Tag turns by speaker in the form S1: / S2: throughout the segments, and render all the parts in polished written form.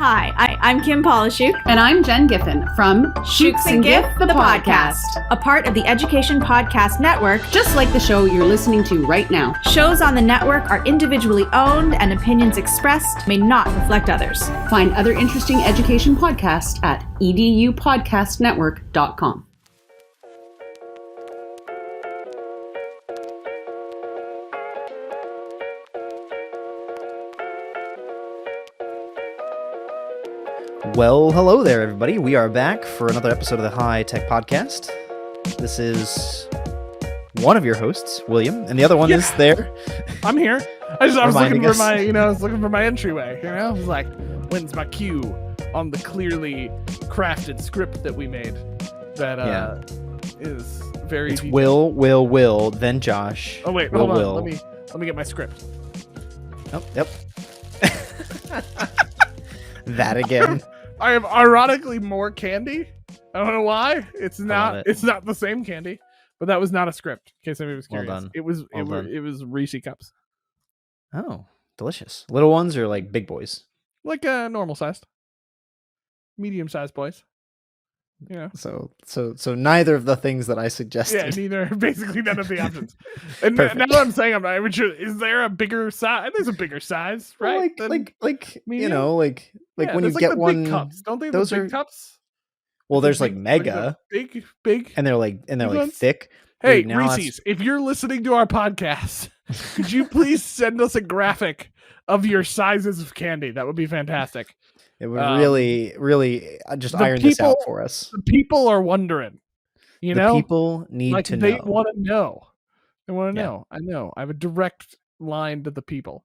S1: I'm Kim Polishuk.
S2: And I'm Jen Giffen from
S1: Shooks and Giff, the podcast. A part of the Education Podcast Network.
S2: Just like the show you're listening to right now.
S1: Shows on the network are individually owned and opinions expressed may not reflect others.
S2: Find other interesting education podcasts at edupodcastnetwork.com.
S3: Well, hello there, everybody. We are back for another episode of the High Tech Podcast. This is one of your hosts, William, and the other one is there.
S4: I'm here. I was looking for my entryway. I was like, when's my cue on the clearly crafted script that we made? That is very.
S3: It's Will, then Josh.
S4: Oh wait, hold on. Let me get my script.
S3: Oh, yep. That again.
S4: I have ironically more candy. I don't know why. It's not the same candy, but that was not a script. In case anybody was curious,
S3: well done.
S4: It was Reese cups.
S3: Oh, delicious. Little ones or like big boys?
S4: Like normal sized, medium sized boys. Yeah.
S3: So neither of the things that I suggested.
S4: Yeah, neither. Basically none of the options. And now that I'm saying, I'm not even sure. Is there a bigger size? There's a bigger size, right?
S3: Like
S4: medium?
S3: you know, like when you
S4: like
S3: get
S4: the
S3: one.
S4: Big cups. Don't they?
S3: Those
S4: the big
S3: are
S4: cups.
S3: Well, there's like mega,
S4: like big,
S3: and they're like thick.
S4: Hey,
S3: Dude,
S4: Reese's, if you're listening to our podcast, could you please send us a graphic of your sizes of candy? That would be fantastic.
S3: It would really just iron this out for us.
S4: The people are wondering. The
S3: people need to know.
S4: They want to know. They want to know. I know. I have a direct line to the people.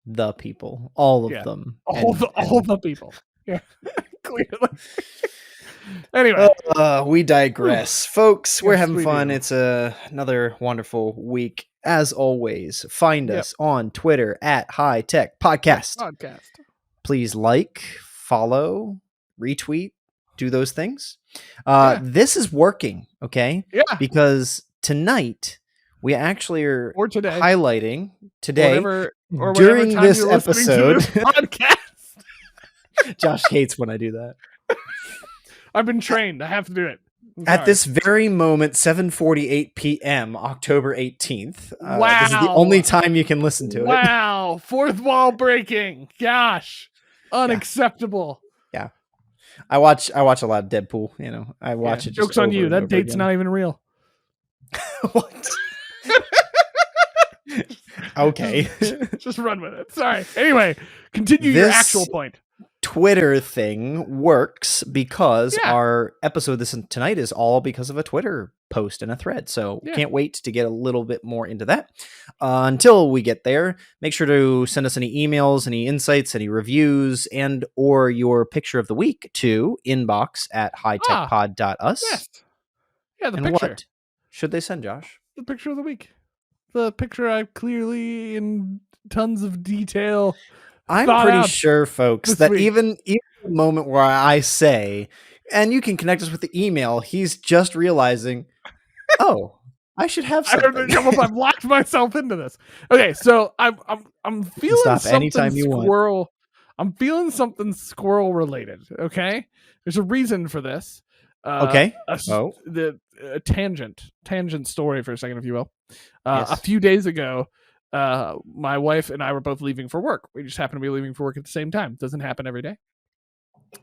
S3: The people, all of them,
S4: all the people. Yeah, clearly. Anyway,
S3: we digress, folks. We're having fun.
S4: Do.
S3: It's another wonderful week, as always. Find us on Twitter at High Tech Podcast. Please like, follow, retweet, do those things. This is working, okay?
S4: Yeah.
S3: Because tonight we actually are highlighting
S4: or
S3: during this episode.
S4: Podcast.
S3: Josh hates when I do that.
S4: I've been trained. I have to do it.
S3: At this very moment, 7:48 p.m., October 18th.
S4: Wow.
S3: This is the only time you can listen to it.
S4: Wow. Fourth wall breaking. Gosh. Unacceptable.
S3: Yeah. I watch a lot of Deadpool, I watch it.
S4: Joke's on you. That date's not even real.
S3: What? Okay.
S4: Just run with it. Sorry. Anyway, continue your actual point.
S3: Twitter thing works because our episode tonight is all because of a Twitter post and a thread. So can't wait to get a little bit more into that. Until we get there, make sure to send us any emails, any insights, any reviews, and or your picture of the week to inbox@hightechpod.us.
S4: Yes. Yeah,
S3: and
S4: picture.
S3: What should they send, Josh?
S4: The picture of the week. The picture I've clearly in tons of detail.
S3: I'm pretty sure, folks, that even the moment where I say, and you can connect us with the email, he's just realizing, oh, I should have something.
S4: I've locked myself into this. Okay, so I'm feeling something squirrel. I'm feeling something squirrel related. Okay, there's a reason for this.
S3: Okay.
S4: The tangent story for a second, if you will. A few days ago. My wife and I were both leaving for work. We just happened to be leaving for work at the same time. Doesn't happen every day.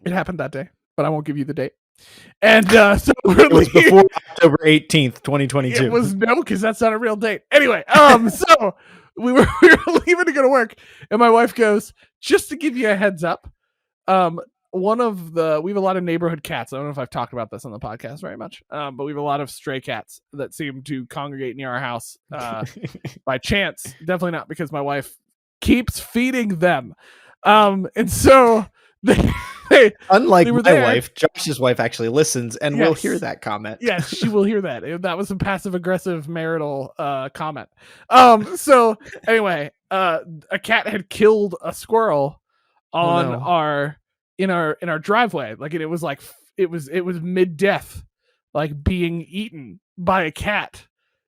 S4: It happened that day, but I won't give you the date. And so
S3: it was before October 18th, 2022.
S4: It was because that's not a real date. Anyway, so we were leaving to go to work, and my wife goes, just to give you a heads up, we have a lot of neighborhood cats. I don't know if I've talked about this on the podcast very much, but we have a lot of stray cats that seem to congregate near our house by chance. Definitely not because my wife keeps feeding them. And so they
S3: unlike my wife, Josh's wife actually listens and will hear that comment.
S4: Yes, she will hear that. That was a passive aggressive marital comment. So anyway, a cat had killed a squirrel on our driveway. Like it was mid-death, like being eaten by a cat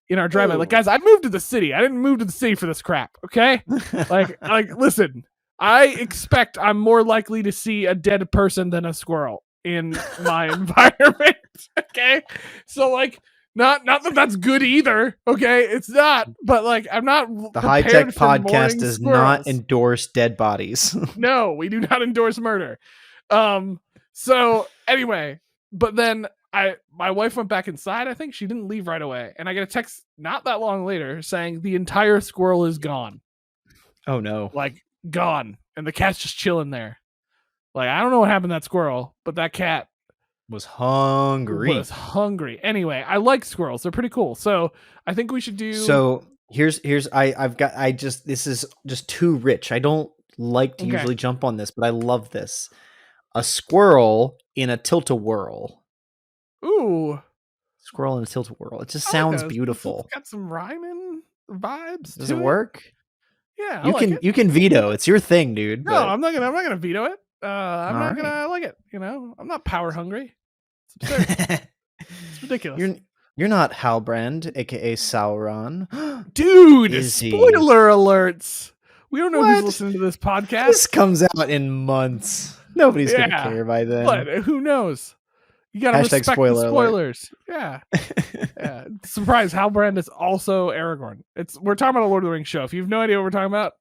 S4: in our driveway. Like, guys, I moved to the city. I didn't move to the city for this crap. Okay. like listen, I expect I'm more likely to see a dead person than a squirrel in my environment. Okay, so like, not that that's good either. Okay, it's not. But like, I'm not
S3: The High Tech
S4: prepared for
S3: Podcast
S4: mourning
S3: does
S4: squirrels.
S3: not endorse dead bodies.
S4: No, we do not endorse murder. So anyway, but then my wife went back inside. I think she didn't leave right away, and I get a text not that long later saying the entire squirrel is gone.
S3: Oh no.
S4: Like, gone, and the cat's just chilling there. Like, I don't know what happened to that squirrel, but that cat
S3: Was hungry.
S4: Anyway, I like squirrels. They're pretty cool. So I think we should do.
S3: So here's this is just too rich. I don't like to usually jump on this, but I love this. A squirrel in a tilt-a-whirl.
S4: Ooh.
S3: Squirrel in a tilt-a-whirl. It just sounds beautiful.
S4: It's got some rhyming vibes.
S3: Does it work?
S4: Yeah,
S3: you can veto. It's your thing, dude.
S4: No, I'm not gonna veto it. I'm not gonna like it. I'm not power hungry. It's absurd. It's ridiculous.
S3: You're not Halbrand, aka Sauron.
S4: Dude, spoiler alerts. We don't know who's listening to this podcast.
S3: This comes out in months. Nobody's gonna care by then.
S4: But who knows? You gotta respect the spoilers. Yeah. Yeah. Surprise, Halbrand is also Aragorn. We're talking about a Lord of the Rings show. If you have no idea what we're talking about,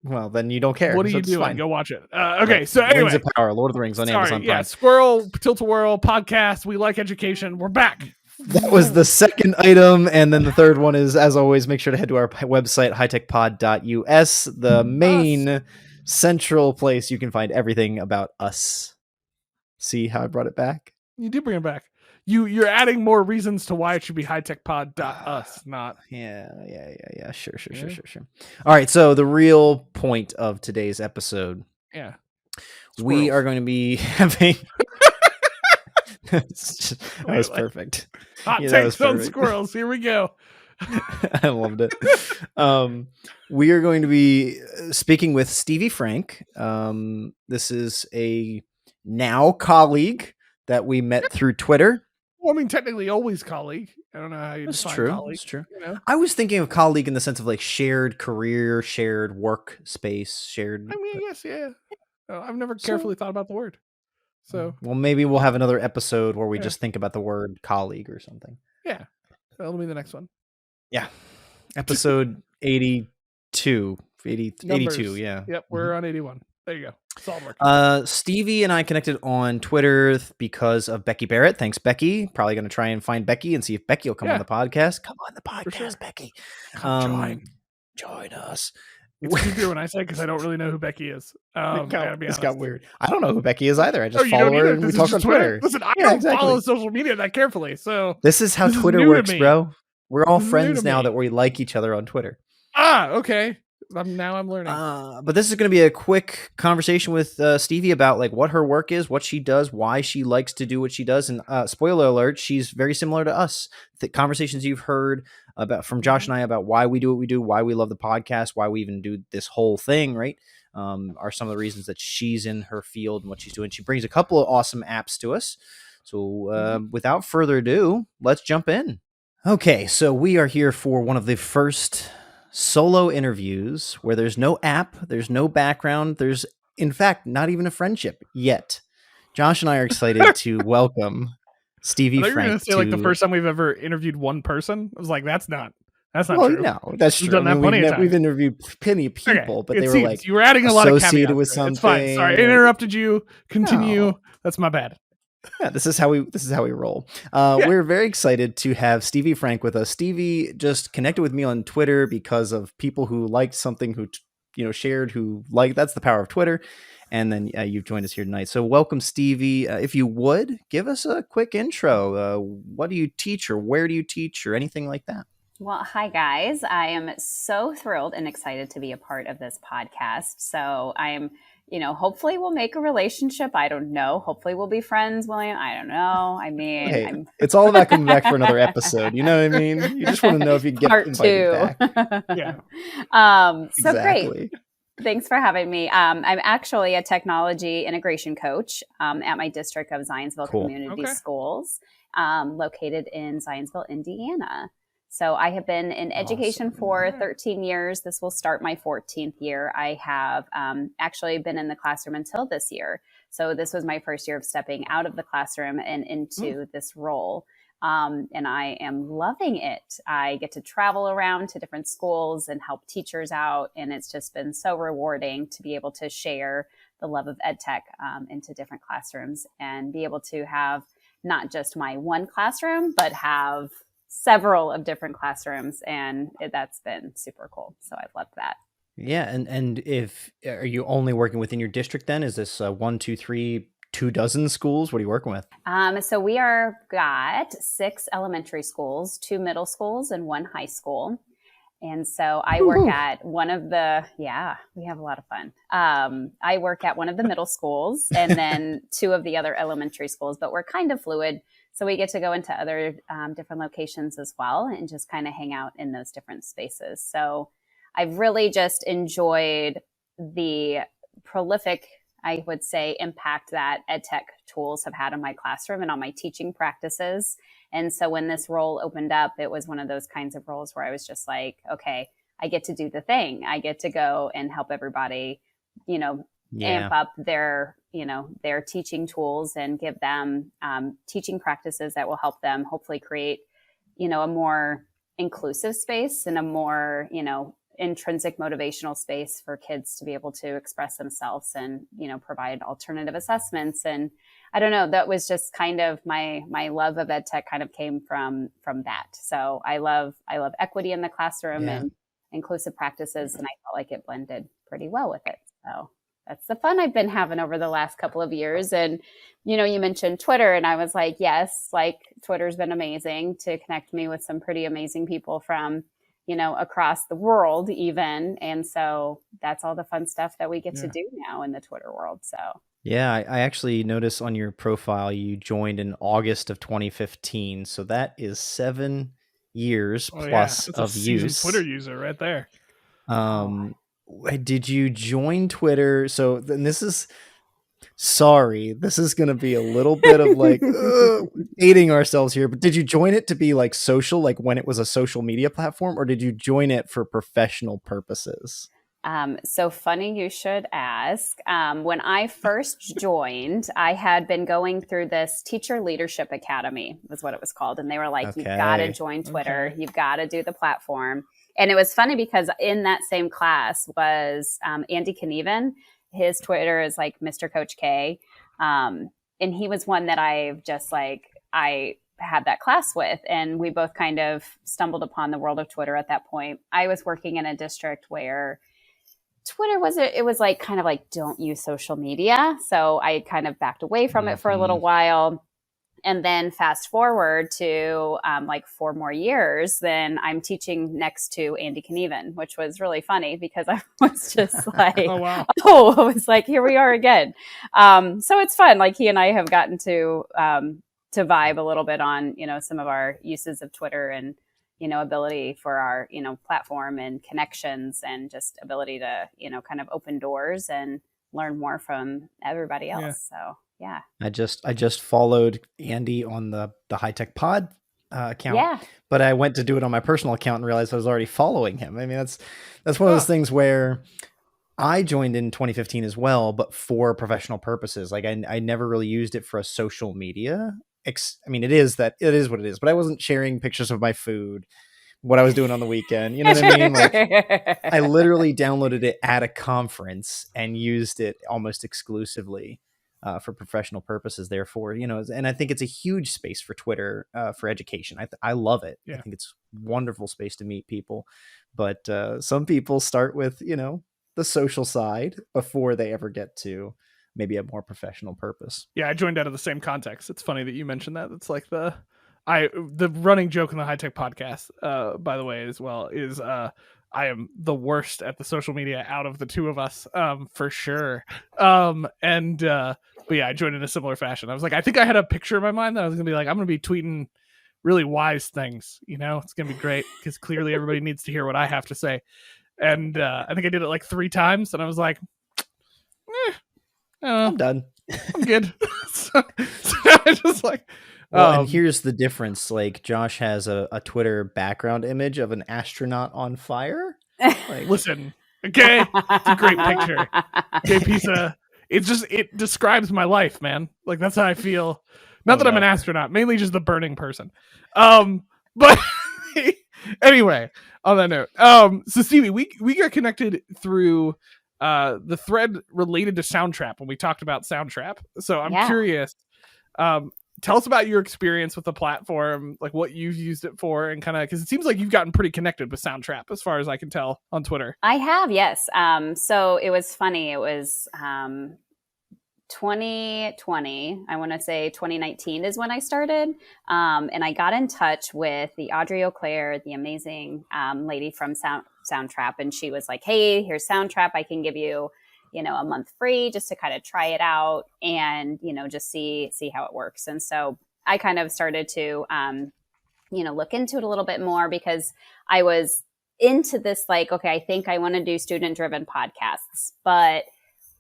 S3: well, then you don't care.
S4: What are you doing? Fine. Go watch it. Okay, so anyway.
S3: Rings of Power, Lord of the Rings on Amazon Prime.
S4: Yeah, Squirrel, Tilt-a-Whirl, podcast. We like education. We're back.
S3: That was the second item, and then the third one is, as always, make sure to head to our website, hightechpod.us, the main central place you can find everything about us. See how I brought it back?
S4: You did bring it back. You're adding more reasons to why it should be hightechpod.us, not.
S3: Yeah. Sure. All right, so the real point of today's episode.
S4: Yeah.
S3: We are going to be having. That was perfect.
S4: Hot takes on squirrels. Here we go.
S3: I loved it. We are going to be speaking with Stevie Frank. This is a now colleague that we met through Twitter.
S4: Well, I mean, technically always colleague. I don't know how you define colleague.
S3: That's true. I was thinking of colleague in the sense of like shared career, shared work space, shared.
S4: I mean, yes, yeah. I've never carefully thought about the word. So,
S3: well, maybe we'll have another episode where we just think about the word colleague or something.
S4: Yeah, that'll be the next one.
S3: Yeah, episode 82. 82, yeah.
S4: Yep, we're on 81. There you go. Solid work.
S3: Stevie and I connected on Twitter because of Becky Barrett. Thanks, Becky. Probably going to try and find Becky and see if Becky will come on the podcast. Come on the podcast, Becky. Join us.
S4: It's easier when I say because I don't really know who Becky is.
S3: It's got weird. I don't know who Becky is either. I just follow her and we talk on Twitter.
S4: Listen, I don't follow social media that carefully. So
S3: this is how Twitter works, bro. We're all friends now that we like each other on Twitter.
S4: Okay. I'm learning.
S3: But this is going to be a quick conversation with Stevie about like what her work is, what she does, why she likes to do what she does. And spoiler alert, she's very similar to us. The conversations you've heard about from Josh and I about why we do what we do, why we love the podcast, why we even do this whole thing, right? Are some of the reasons that she's in her field and what she's doing. She brings a couple of awesome apps to us. So without further ado, let's jump in. Okay, so we are here for one of the first solo interviews where there's no app, there's no background, there's in fact not even a friendship yet. Josh and I are excited to welcome Stevie Frank.
S4: You were going to say like the first time we've ever interviewed one person. I was like, that's not true.
S3: No, that's true. We've interviewed plenty of people, but they were like
S4: you were adding a lot of caveats
S3: with something.
S4: It's fine. Sorry, I interrupted you. Continue. No. That's my bad.
S3: Yeah, this is how we roll. We're very excited to have Stevie Frank with us. Stevie just connected with me on Twitter because of people who liked something, who shared, who like. That's the power of Twitter. And then you've joined us here tonight. So welcome, Stevie. If you would give us a quick intro. What do you teach, or where do you teach, or anything like that?
S5: Well, hi guys. I am so thrilled and excited to be a part of this podcast. So I'm. Hopefully we'll make a relationship. I don't know. Hopefully we'll be friends, William. I don't know. I mean,
S3: it's all about coming back for another episode. You know what I mean? You just want to know if you get
S5: Part
S3: invited
S5: two.
S3: back.
S5: So
S3: exactly.
S5: Great. Thanks for having me. I'm actually a technology integration coach at my district of Zionsville Community Schools, located in Zionsville, Indiana. So I have been in education for 13 years. This will start my 14th year. I have actually been in the classroom until this year. So this was my first year of stepping out of the classroom and into this role. And I am loving it. I get to travel around to different schools and help teachers out. And it's just been so rewarding to be able to share the love of ed tech into different classrooms and be able to have not just my one classroom, but have several of different classrooms. And that's been super cool. So I love that.
S3: Yeah. And if, are you only working within your district then? Is this 1, 2, 3, 2 dozen schools? What are you working with?
S5: So we got 6 elementary schools, 2 middle schools, and 1 high school. And so I work at one of the, we have a lot of fun. I work at one of the middle schools and then 2 of the other elementary schools, but we're kind of fluid. So we get to go into other different locations as well and just kind of hang out in those different spaces. So I've really just enjoyed the prolific, I would say, impact that ed tech tools have had in my classroom and on my teaching practices. And so when this role opened up, it was one of those kinds of roles where I was just like, okay, I get to do the thing. I get to go and help everybody, amp up their teaching tools and give them teaching practices that will help them hopefully create, a more inclusive space and a more, intrinsic motivational space for kids to be able to express themselves and, provide alternative assessments. And I don't know, that was just kind of my love of ed tech kind of came from that. So I love equity in the classroom and inclusive practices. And I felt like it blended pretty well with it. So that's the fun I've been having over the last couple of years. And, you mentioned Twitter and I was like, yes, like Twitter's been amazing to connect me with some pretty amazing people from, across the world even. And so that's all the fun stuff that we get to do now in the Twitter world. So.
S3: Yeah, I actually noticed on your profile, you joined in August of 2015. So that is 7 years plus of use.
S4: Twitter user right there.
S3: Did you join Twitter? So then this is going to be a little bit of like dating ourselves here, but did you join it to be like social, like when it was a social media platform, or did you join it for professional purposes?
S5: So funny you should ask. When I first joined, I had been going through this Teacher Leadership Academy was what it was called. And they were like, you've got to join Twitter. You've got to do the platform. And it was funny because in that same class was Andy Knieven. His Twitter is like Mr. Coach K. And he was one that I had that class with. And we both kind of stumbled upon the world of Twitter at that point. I was working in a district where Twitter was like kind of like, don't use social media. So I kind of backed away from it for a little while. And then fast forward to like 4 more years, then I'm teaching next to Andy Knieven, which was really funny because I was just like, I was like, here we are again. So it's fun. Like he and I have gotten to vibe a little bit on, some of our uses of Twitter and, ability for our, platform and connections and just ability to, kind of open doors and learn more from everybody else. Yeah. So. Yeah. I
S3: just followed Andy on the High Tech Pod account, but I went to do it on my personal account and realized I was already following him. I mean, that's one of those things where I joined in 2015 as well, but for professional purposes. Like I never really used it for a social media. I mean, it is what it is, but I wasn't sharing pictures of my food, what I was doing on the weekend. You know what I mean? Like I literally downloaded it at a conference and used it almost exclusively for professional purposes. Therefore, and I think it's a huge space for Twitter for education. I love it. I think it's a wonderful space to meet people, but some people start with, the social side before they ever get to maybe a more professional purpose.
S4: Yeah. I joined out of the same context. It's funny that you mentioned that. It's like the running joke in the High Tech Podcast, by the way, as well, is I am the worst at the social media out of the 2 of us, for sure. But yeah, I joined in a similar fashion. I was like, I think I had a picture in my mind that I was going to be like, I'm going to be tweeting really wise things. It's going to be great because clearly everybody needs to hear what I have to say. And I think I did it like 3 times and I was like,
S3: I'm done.
S4: I'm good. so I just like,
S3: Well, and here's the difference. Like Josh has a Twitter background image of an astronaut on fire. Like,
S4: listen, okay, it's a great picture. Okay, pizza. It describes my life, man. Like that's how I feel. Not that I'm an astronaut, mainly just the burning person. But anyway, on that note, so Stevie, we got connected through the thread related to Soundtrap when we talked about Soundtrap. So I'm curious. Tell us about your experience with the platform, like what you've used it for, and kind of because it seems like you've gotten pretty connected with Soundtrap, as far as I can tell on Twitter.
S5: I have, yes. So it was funny. It was 2020. I want to say 2019 is when I started, and I got in touch with the Audrey Auclair, the amazing lady from Soundtrap, and she was like, "Hey, here's Soundtrap. I can give you." A month free just to kind of try it out and, just see how it works. And so I kind of started to, look into it a little bit more because I was into this, like, okay, I think I want to do student-driven podcasts, but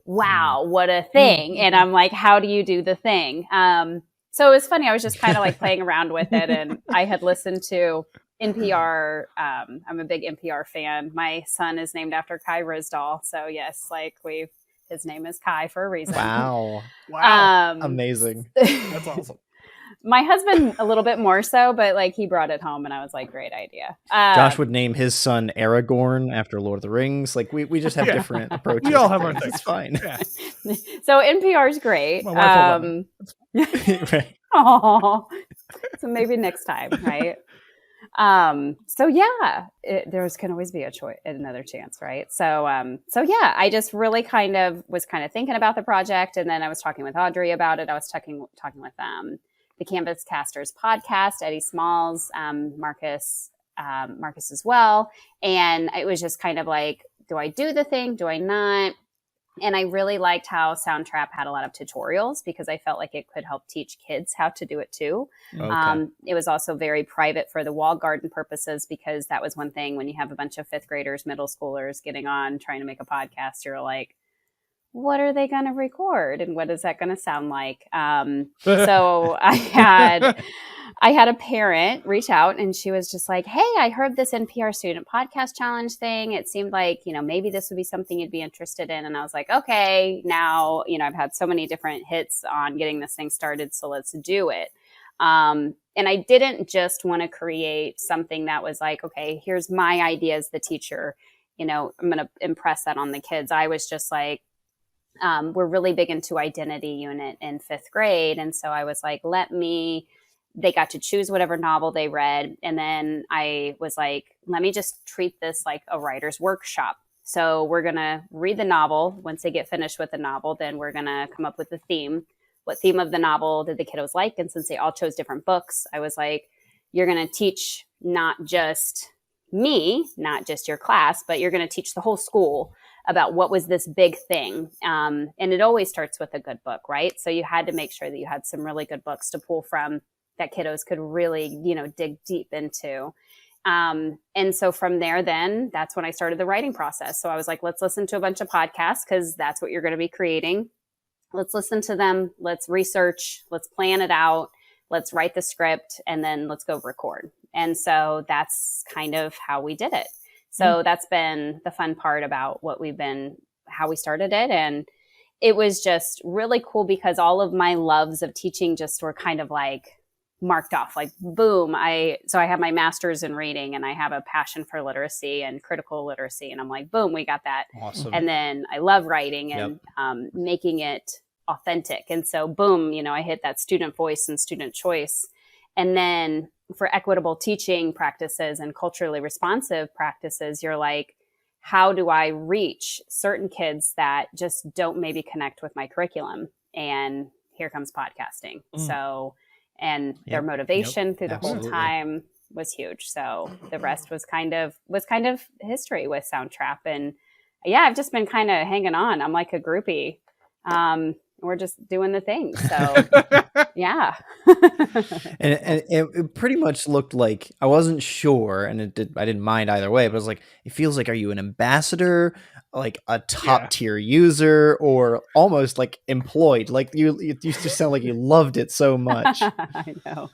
S5: wow, what a thing. And I'm like, how do you do the thing? So it was funny. I was just kind of like playing around with it. And I had listened to NPR. I'm a big NPR fan. My son is named after Kai Ryssdal. So yes, his name is Kai for a reason.
S3: Wow. Amazing.
S4: That's awesome.
S5: My husband a little bit more so, but like he brought it home and I was like, great idea.
S3: Josh would name his son Aragorn after Lord of the Rings. Like we just have different approaches.
S4: We all have our things.
S3: It's fine.
S4: Yeah.
S5: So NPR is great.
S3: Right.
S5: Oh, so maybe next time, right? So yeah, there's can always be another chance, right? So yeah, I just really was thinking about the project, and then I was talking with Audrey about it. I was talking with the Canvas Casters podcast, Eddie Smalls, Marcus as well, and it was just kind of like, do I do the thing? Do I not? And I really liked how Soundtrap had a lot of tutorials because I felt like it could help teach kids how to do it too.
S3: Okay.
S5: It was also very private for the wall garden purposes because that was one thing when you have a bunch of fifth graders, middle schoolers getting on trying to make a podcast, you're like, what are they going to record? And what is that going to sound like? So I had a parent reach out and she was just like, hey, I heard this NPR student podcast challenge thing. It seemed like, maybe this would be something you'd be interested in. And I was like, okay, now, I've had so many different hits on getting this thing started. So let's do it. And I didn't just want to create something that was like, okay, here's my idea as the teacher. I'm going to impress that on the kids. I was just like, we're really big into identity unit in fifth grade. And so I was like, they got to choose whatever novel they read. And then I was like, let me just treat this like a writer's workshop. So we're going to read the novel. Once they get finished with the novel, then we're going to come up with the theme. What theme of the novel did the kiddos like? And since they all chose different books, I was like, you're going to teach not just me, not just your class, but you're going to teach the whole school about what was this big thing. And it always starts with a good book, right? So you had to make sure that you had some really good books to pull from that kiddos could really, dig deep into. And so from there, then that's when I started the writing process. So I was like, let's listen to a bunch of podcasts because that's what you're going to be creating. Let's listen to them. Let's research. Let's plan it out. Let's write the script and then let's go record. And so that's kind of how we did it. So that's been the fun part about how we started it. And it was just really cool because all of my loves of teaching just were kind of like marked off, like boom. So I have my master's in reading and I have a passion for literacy and critical literacy. And I'm like, boom, we got that.
S3: Awesome.
S5: And then I love writing and making it authentic. And so boom, I hit that student voice and student choice. And then for equitable teaching practices and culturally responsive practices, you're like, how do I reach certain kids that just don't maybe connect with my curriculum? And here comes podcasting. So, and their motivation through the whole time was huge. So the rest was kind of history with Soundtrap. And yeah, I've just been kind of hanging on. I'm like a groupie. we're just doing the thing. So yeah.
S3: And it pretty much looked like, I wasn't sure, and I didn't mind either way, but I was like, it feels like, are you an ambassador, like a top tier user, or almost like employed? Like it used to sound like you loved it so much.
S5: I know.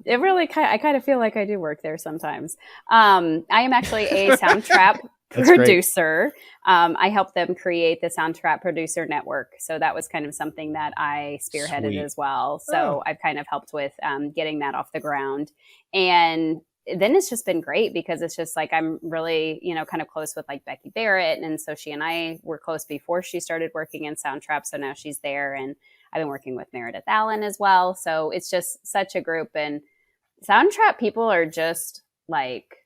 S5: It really I kind of feel like I do work there sometimes. I am actually a Soundtrap producer. I helped them create the Soundtrap Producer Network. So that was kind of something that I spearheaded as well. So I've kind of helped with getting that off the ground. And then it's just been great because it's just like, I'm really, kind of close with like Becky Barrett. And so she and I were close before she started working in Soundtrap. So now she's there, and I've been working with Meredith Allen as well. So it's just such a group, and Soundtrap people are just like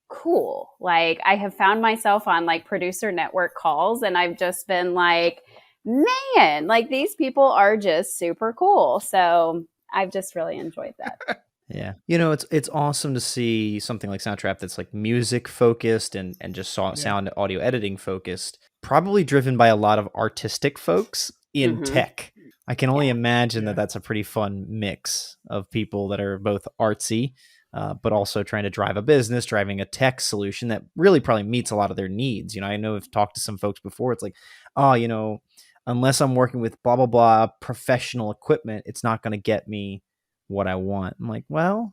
S5: cool. Like I have found myself on like producer network calls, and I've just been like, man, like these people are just super cool. So I've just really enjoyed that.
S3: Yeah. It's awesome to see something like Soundtrap that's like music focused and just sound audio editing focused, probably driven by a lot of artistic folks in tech. I can only imagine that that's a pretty fun mix of people that are both artsy, but also trying to drive a business, driving a tech solution that really probably meets a lot of their needs. I know I've talked to some folks before. It's like, unless I'm working with blah, blah, blah professional equipment, it's not going to get me what I want. I'm like, well,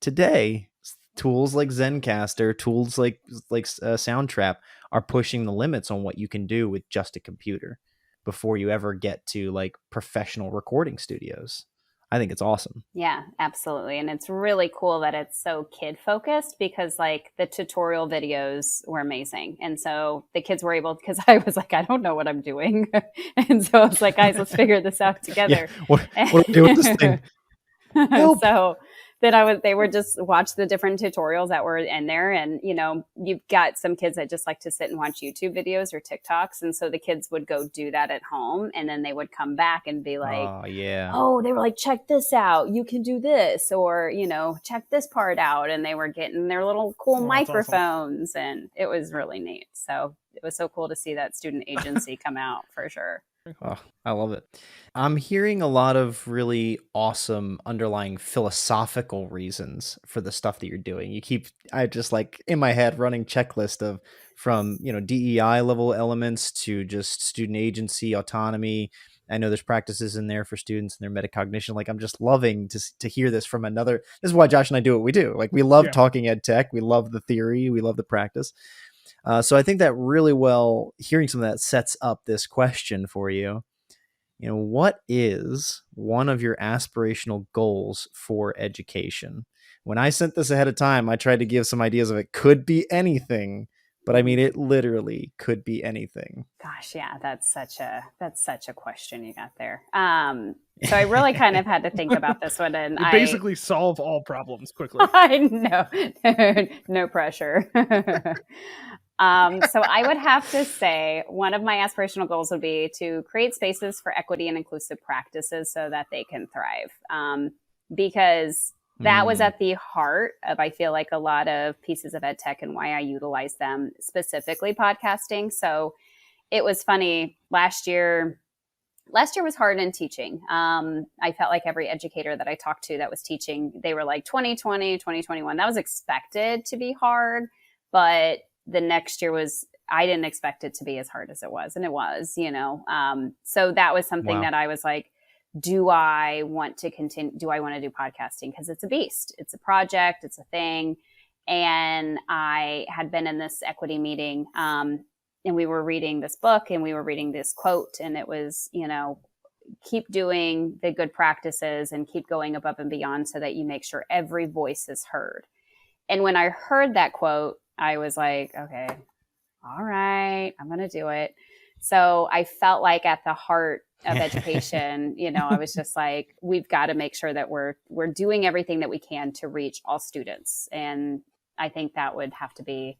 S3: today tools like Zencaster, tools like Soundtrap are pushing the limits on what you can do with just a computer before you ever get to like professional recording studios. I think it's awesome.
S5: Yeah, absolutely. And it's really cool that it's so kid focused, because like the tutorial videos were amazing. And so the kids were able, because I was like, I don't know what I'm doing. And so I was like, guys, let's figure this out together.
S3: What do I do with this thing?
S5: So then they would just watch the different tutorials that were in there. And, you've got some kids that just like to sit and watch YouTube videos or TikToks. And so the kids would go do that at home, and then they would come back and be like, oh, they were like, check this out. You can do this, or, check this part out. And they were getting their little cool microphones, awesome. And it was really neat. So it was so cool to see that student agency come out for sure.
S3: Oh, I love it. I'm hearing a lot of really awesome underlying philosophical reasons for the stuff that you're doing. I just like in my head running checklist from DEI level elements to just student agency, autonomy. I know there's practices in there for students and their metacognition. Like I'm just loving to hear this from another. This is why Josh and I do what we do. Like we love talking ed tech. We love the theory. We love the practice. So I think that really well, hearing some of that sets up this question for you. What is one of your aspirational goals for education? When I sent this ahead of time, I tried to give some ideas of it could be anything, but I mean, it literally could be anything.
S5: Gosh, yeah, that's such a question you got there. So I really kind of had to think about this one, and
S4: you basically solve all problems quickly.
S5: I know, no pressure. So I would have to say one of my aspirational goals would be to create spaces for equity and inclusive practices so that they can thrive. Because that was at the heart of, I feel like, a lot of pieces of ed tech and why I utilize them, specifically podcasting. So it was funny. Last year was hard in teaching. I felt like every educator that I talked to that was teaching, they were like 2020, 2021. That was expected to be hard, but the next year I didn't expect it to be as hard as it was. And it was, so that was something that I was like, do I want to continue? Do I want to do podcasting? Because it's a beast. It's a project. It's a thing. And I had been in this equity meeting, and we were reading this book, and we were reading this quote, and it was, keep doing the good practices and keep going above and beyond so that you make sure every voice is heard. And when I heard that quote, I was like, okay, all right, I'm going to do it. So I felt like at the heart of education, I was just like, we've got to make sure that we're doing everything that we can to reach all students. And I think that would have to be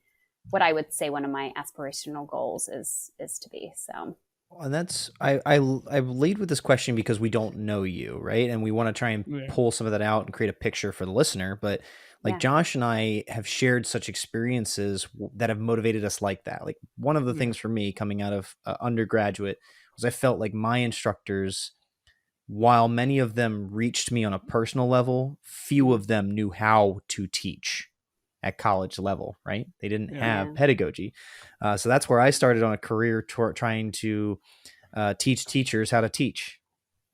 S5: what I would say one of my aspirational goals is to be. So
S3: And that's I lead with this question because we don't know you, right? And we want to try and pull some of that out and create a picture for the listener. But like Josh and I have shared such experiences that have motivated us like that. Like one of the things for me coming out of undergraduate was I felt like my instructors, while many of them reached me on a personal level, few of them knew how to teach at college level, right? They didn't have pedagogy. So that's where I started on a career trying to teach teachers how to teach.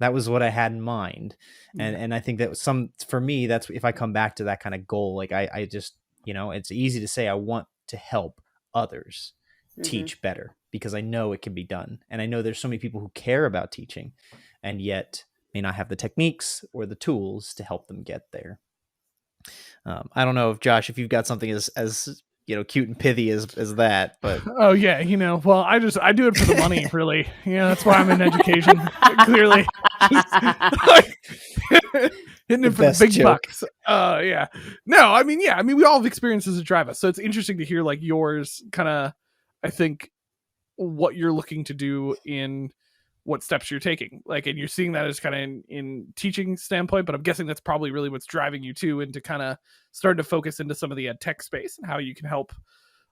S3: That was what I had in mind. And I think that was for me, that's if I come back to that kind of goal, like I just, it's easy to say I want to help others teach better because I know it can be done. And I know there's so many people who care about teaching and yet may not have the techniques or the tools to help them get there. I don't know if Josh, if you've got something as cute and pithy as that, but
S4: oh yeah, well, I do it for the money, really. That's why I'm in education. Clearly, hitting it for the big bucks. Yeah. No, I mean, we all have experiences that drive us, so it's interesting to hear like yours. Kind of, I think, what you're looking to do in what steps you're taking, like, and you're seeing that as kind of in teaching standpoint, but I'm guessing that's probably really what's driving you too into kind of starting to focus into some of the ed tech space and how you can help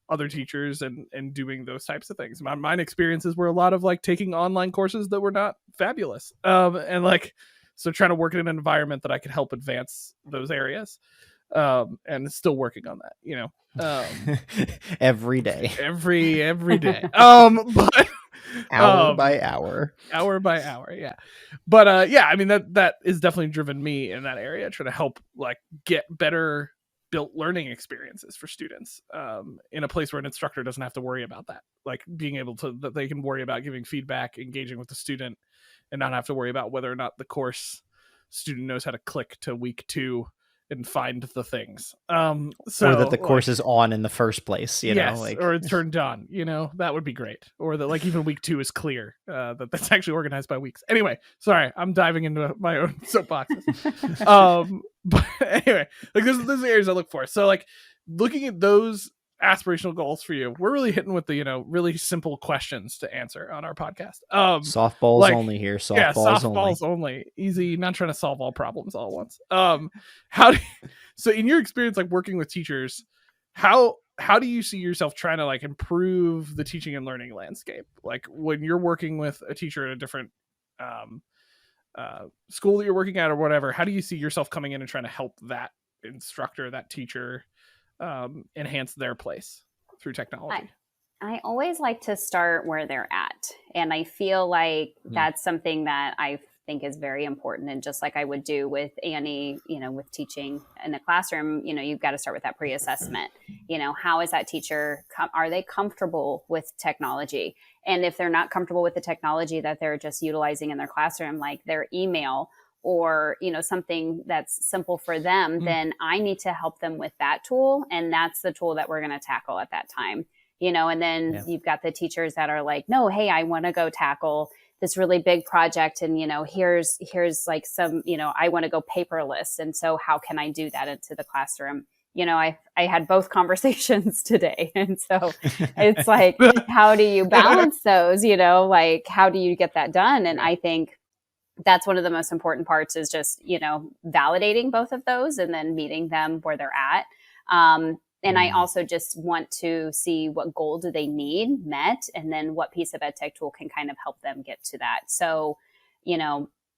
S4: other teachers and doing those types of things. Mine experiences were a lot of like taking online courses that were not fabulous, and like, so trying to work in an environment that I could help advance those areas, and still working on that,
S3: every day,
S4: every day, but
S3: hour by hour,
S4: yeah. But I mean, that is definitely driven me in that area, trying to help like get better built learning experiences for students, in a place where an instructor doesn't have to worry about that, like being able to, that they can worry about giving feedback, engaging with the student, and not have to worry about whether or not the course student knows how to click to week 2 and find the things, so
S3: or that the course is on in the first place,
S4: or it's turned on, that would be great, or that like even week 2 is clear, that's actually organized by weeks. Anyway, sorry, I'm diving into my own soapboxes. But anyway, like there's areas I look for. So like looking at those aspirational goals for you, we're really hitting with the really simple questions to answer on our podcast.
S3: Softballs like, only here.
S4: Softballs only. Easy, not trying to solve all problems all at once. So in your experience, like working with teachers, how do you see yourself trying to like improve the teaching and learning landscape? Like when you're working with a teacher at a different school that you're working at or whatever, how do you see yourself coming in and trying to help that instructor, that teacher, enhance their place through technology?
S5: I always like to start where they're at. And I feel like that's something that I think is very important. And just like I would do with Annie, with teaching in the classroom, you've got to start with that pre-assessment. How is that teacher, are they comfortable with technology? And if they're not comfortable with the technology that they're just utilizing in their classroom, like their email, or something that's simple for them, then I need to help them with that tool, and that's the tool that we're going to tackle at that time. And then you've got the teachers that are like, no, hey, I want to go tackle this really big project, and here's like some, I want to go paperless, and so how can I do that into the classroom? I had both conversations today, and so it's like, how do you balance those? Like how do you get that done? And I think that's one of the most important parts, is just, validating both of those and then meeting them where they're at. And I also just want to see what goal do they need met, and then what piece of ed tech tool can kind of help them get to that. So,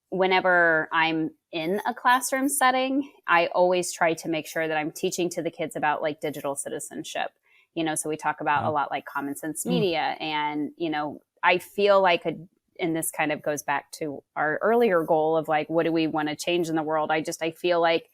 S5: whenever I'm in a classroom setting, I always try to make sure that I'm teaching to the kids about like digital citizenship. So we talk about a lot like common sense media, and, I feel like and this kind of goes back to our earlier goal of like, what do we want to change in the world? I feel like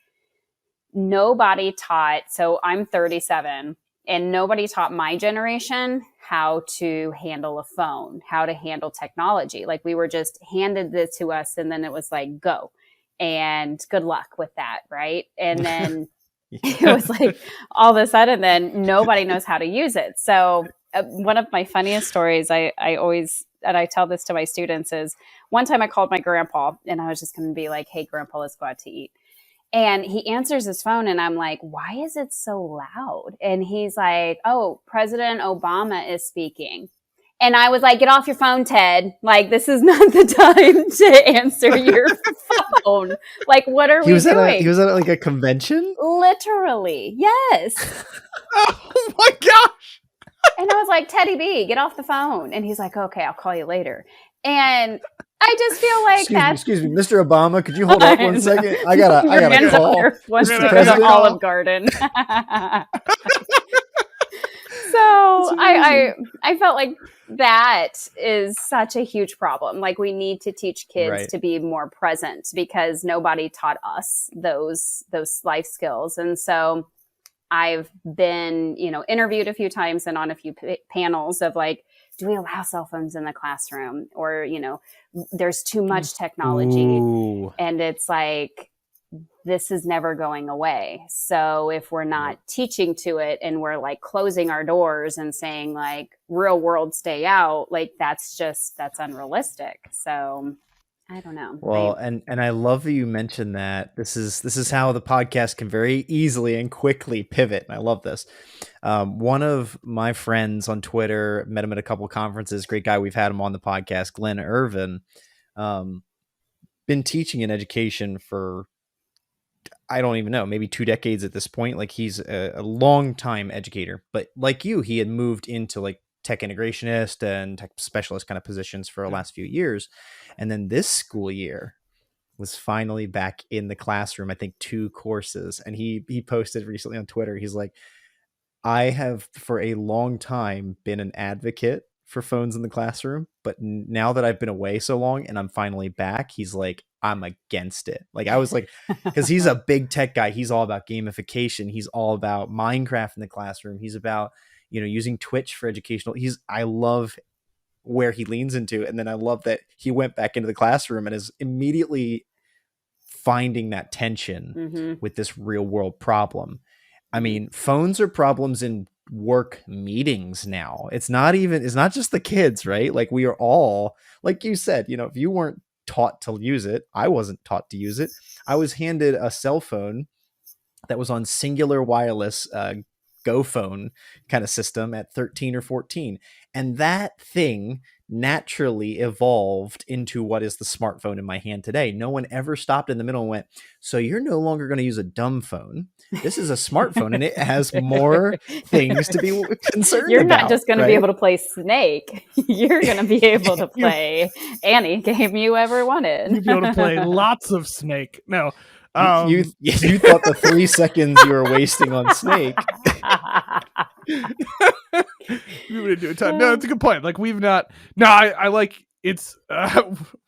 S5: nobody taught, so I'm 37, and nobody taught my generation how to handle a phone, how to handle technology. Like we were just handed this to us, and then it was like, go and good luck with that. Right. And then it was like all of a sudden, then nobody knows how to use it. So one of my funniest stories, I always, and I tell this to my students, is one time I called my grandpa, and I was just going to be like, hey, grandpa, let's go out to eat. And he answers his phone, and I'm like, why is it so loud? And he's like, oh, President Obama is speaking. And I was like, get off your phone, Ted. Like, this is not the time to answer your phone. Like, what are we doing?
S3: He was at like a convention?
S5: Literally. Yes.
S4: Oh my gosh.
S5: And I was like, Teddy B, get off the phone. And he's like, okay, I'll call you later. And I just feel like
S3: excuse me, Mr. Obama, could you hold up 1 second? I got a call.
S5: Mr. President. Olive Garden. So I felt like that is such a huge problem. Like, we need to teach kids to be more present, because nobody taught us those life skills. And so I've been, interviewed a few times and on a few panels of like, do we allow cell phones in the classroom? Or, there's too much technology.
S3: Ooh.
S5: And it's like, this is never going away. So if we're not teaching to it, and we're like closing our doors and saying like, real world, stay out, like that's unrealistic. So I don't know.
S3: Well, and I love that you mentioned that. This is how the podcast can very easily and quickly pivot. And I love this. One of my friends on Twitter, met him at a couple of conferences. Great guy. We've had him on the podcast, Glenn Irvin. Been teaching in education for, I don't even know, maybe 2 decades at this point. Like, he's a long time educator, but like you, he had moved into like tech integrationist and tech specialist kind of positions for the last few years. And then this school year was finally back in the classroom, I think 2 courses. And he posted recently on Twitter. He's like, I have for a long time been an advocate for phones in the classroom, but now that I've been away so long and I'm finally back, he's like, I'm against it. Like, I was like, because he's a big tech guy. He's all about gamification. He's all about Minecraft in the classroom. He's about, using Twitch for educational. I love where he leans into. And then I love that he went back into the classroom and is immediately finding that tension with this real world problem. I mean, phones are problems in work meetings now. It's not just the kids, right? Like, we are all, like you said, if you weren't taught to use it, I wasn't taught to use it. I was handed a cell phone that was on singular wireless Go phone kind of system at 13 or 14. And that thing naturally evolved into what is the smartphone in my hand today. No one ever stopped in the middle and went, so you're no longer going to use a dumb phone. This is a smartphone and it has more things to be concerned about.
S5: You're not just going to be able to play Snake. You're going to be able to play any game you ever wanted.
S4: You'll be able to play lots of Snake. No.
S3: You thought the 3 seconds you were wasting on Snake.
S4: You would do a ton. No, it's a good point. Like, we've not. No, I like it's.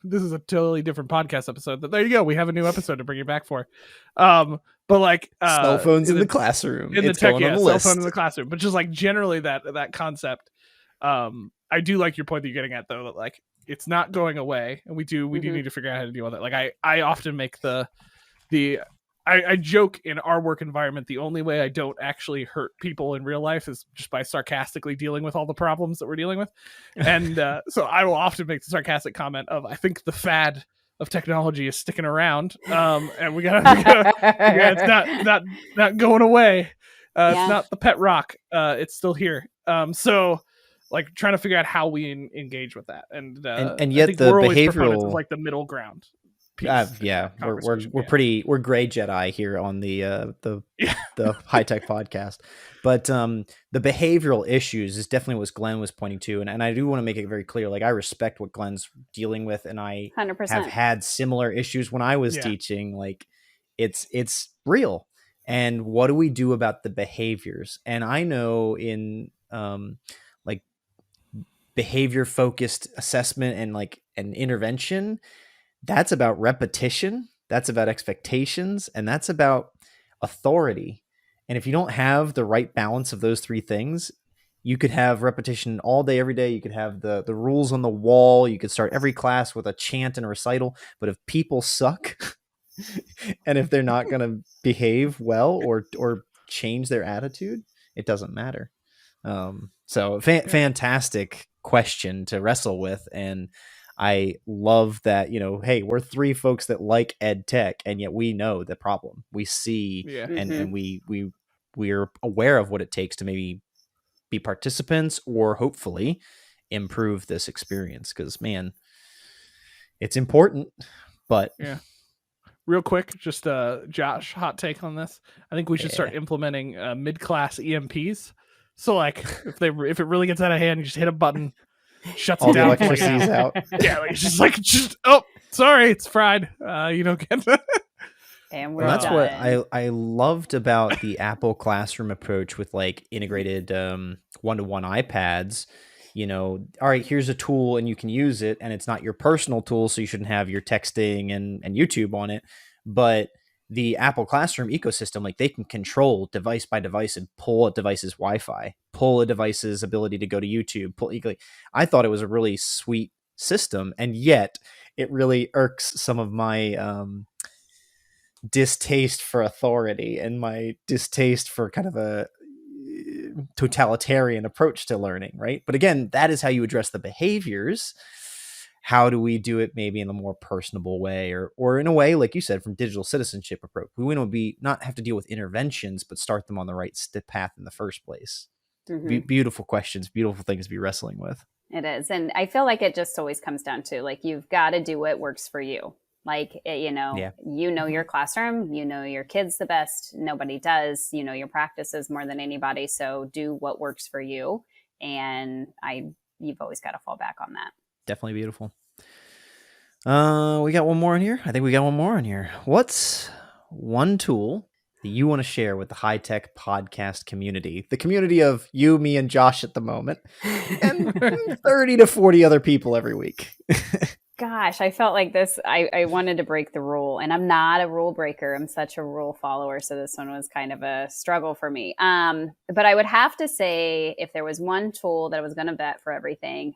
S4: This is a totally different podcast episode. But there you go. We have a new episode to bring you back for. But like
S3: cell phones in the classroom.
S4: In the tech, cell phone in the classroom. But just like generally that concept. I do like your point that you're getting at, though, that like it's not going away, and we do need to figure out how to deal with it. Like I often make I joke in our work environment, the only way I don't actually hurt people in real life is just by sarcastically dealing with all the problems that we're dealing with. And so I will often make the sarcastic comment of, I think the fad of technology is sticking around. And we gotta it's not going away. It's not the pet rock. It's still here. So like trying to figure out how we engage with that. And
S3: yet the behavioral
S4: of like the middle ground.
S3: We're gray Jedi here on the high tech podcast, but the behavioral issues is definitely what Glenn was pointing to, and I do want to make it very clear. Like, I respect what Glenn's dealing with, and I
S5: 100%.
S3: have had similar issues when I was teaching. Like, it's real, and what do we do about the behaviors? And I know in like behavior focused assessment and like an intervention, that's about repetition, that's about expectations, and that's about authority. And if you don't have the right balance of those 3 things, you could have repetition all day, every day. You could have the rules on the wall. You could start every class with a chant and a recital. But if people suck and if they're not going to behave well or change their attitude, it doesn't matter. So fantastic question to wrestle with. And I love that, hey, we're 3 folks that like ed tech, and yet we know the problem. We see and we're aware of what it takes to maybe be participants or hopefully improve this experience, because man, it's important. But
S4: yeah, real quick, just Josh, hot take on this. I think we should start implementing mid-class EMPs. So like if it really gets out of hand, you just hit a button, shuts
S3: all
S4: it
S3: the
S4: down.
S3: electricity's out.
S4: Yeah, like just oh, sorry, it's fried. You don't get that.
S5: And we're
S3: Well, that's
S5: done.
S3: what I loved about the Apple Classroom approach with like integrated one-to-one iPads. You know, all right, here's a tool and you can use it, and it's not your personal tool, so you shouldn't have your texting and YouTube on it. But the Apple Classroom ecosystem, like they can control device by device and pull a device's Wi-Fi, pull a device's ability to go to YouTube. I thought it was a really sweet system, and yet it really irks some of my distaste for authority and my distaste for kind of a totalitarian approach to learning, right? But again, that is how you address the behaviors. How do we do it maybe in a more personable way, or in a way, like you said, from digital citizenship approach? We want to not have to deal with interventions, but start them on the right path in the first place.
S5: Mm-hmm.
S3: Beautiful questions, beautiful things to be wrestling with.
S5: It is. And I feel like it just always comes down to like, you've got to do what works for you. Like, you know your classroom, you know your kids the best. Nobody does, you know your practices more than anybody. So do what works for you. And you've always got to fall back on that.
S3: Definitely beautiful. We got one more in here. I think we got one more in here. What's one tool that you want to share with the high-tech podcast community, the community of you, me, and Josh at the moment, and 30 to 40 other people every week?
S5: Gosh, I felt like this. I wanted to break the rule, and I'm not a rule breaker. I'm such a rule follower. So this one was kind of a struggle for me. But I would have to say, if there was one tool that I was going to bet for everything,